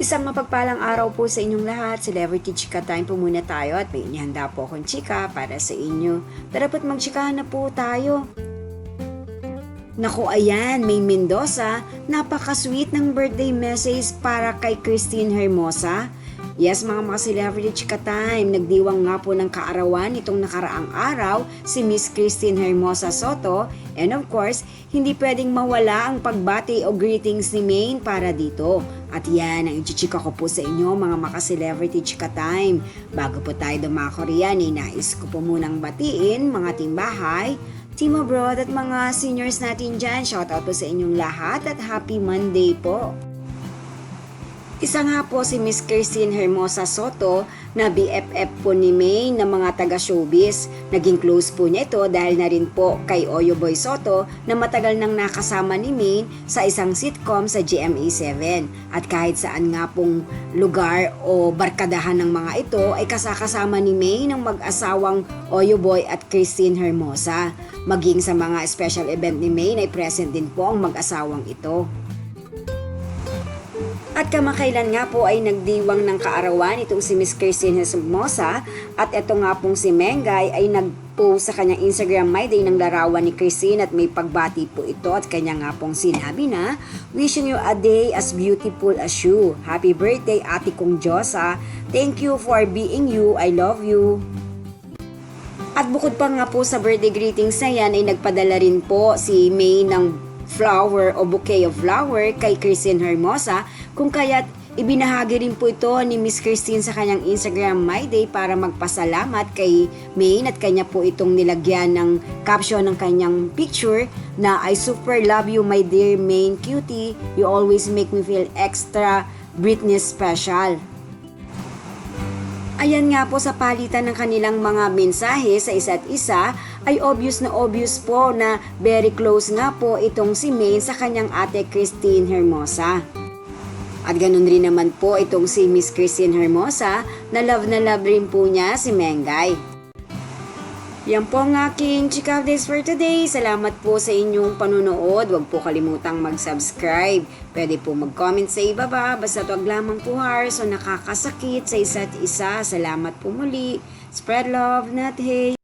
Isang mapagpalang araw po sa inyong lahat. Celebrity Chika Time po muna tayo at may inihanda po akong chika para sa inyo. Tara po't magchikahan na po tayo. Naku, ayan, May Mendoza, napaka-sweet ng birthday message para kay Christine Hermosa. Yes, mga celebrity chika time, nagdiwang nga po ng kaarawan itong nakaraang araw si Miss Christine Hermosa Soto, and of course, hindi pwedeng mawala ang pagbati o greetings ni Maine para dito. At yan ang ichichika ko po sa inyo mga celebrity chika time. Bago po tayo dumako riyan, nais ko po munang batiin mga timbahay, team abroad at mga seniors natin dyan. Shoutout po sa inyong lahat at happy Monday po. Isa nga po si Miss Christine Hermosa Soto na BFF po ni May na mga taga-showbiz. Naging close po niya ito dahil na rin po kay Oyo Boy Soto na matagal nang nakasama ni May sa isang sitcom sa GMA7. At kahit saan nga pong lugar o barkadahan ng mga ito ay kasakasama ni May ng mag-asawang Oyo Boy at Christine Hermosa. Maging sa mga special event ni May ay present din po ang mag-asawang ito. At kamakailan nga po ay nagdiwang ng kaarawan itong si Miss Christine Hermosa at ito nga pong si Mengay ay nagpost sa kanyang Instagram My Day ng larawan ni Christine at may pagbati po ito at kanya nga pong sinabi na wishing you a day as beautiful as you. Happy birthday ate kong Diyosa. Thank you for being you. I love you. At bukod pa nga po sa birthday greetings na yan ay nagpadala rin po si May ng flower o bouquet of flower kay Christine Hermosa kung kaya't ibinahagi rin po ito ni Miss Christine sa kanyang Instagram My Day para magpasalamat kay Maine at kanya po itong nilagyan ng caption ng kanyang picture na I super love you my dear Maine cutie, you always make me feel extra Britney special. Ayan nga po sa palitan ng kanilang mga mensahe sa isa't isa ay obvious po na very close nga po itong si Maine sa kanyang ate Christine Hermosa. At ganun rin naman po itong si Miss Christine Hermosa na love rin po niya si Mengay. Yan po ang aking chika updates for today. Salamat po sa inyong panunood. Huwag po kalimutang mag-subscribe. Pwede po mag-comment sa ibaba. Basta wag lamang po harsh o nakakasakit sa isa't isa. Salamat po muli. Spread love, not hate.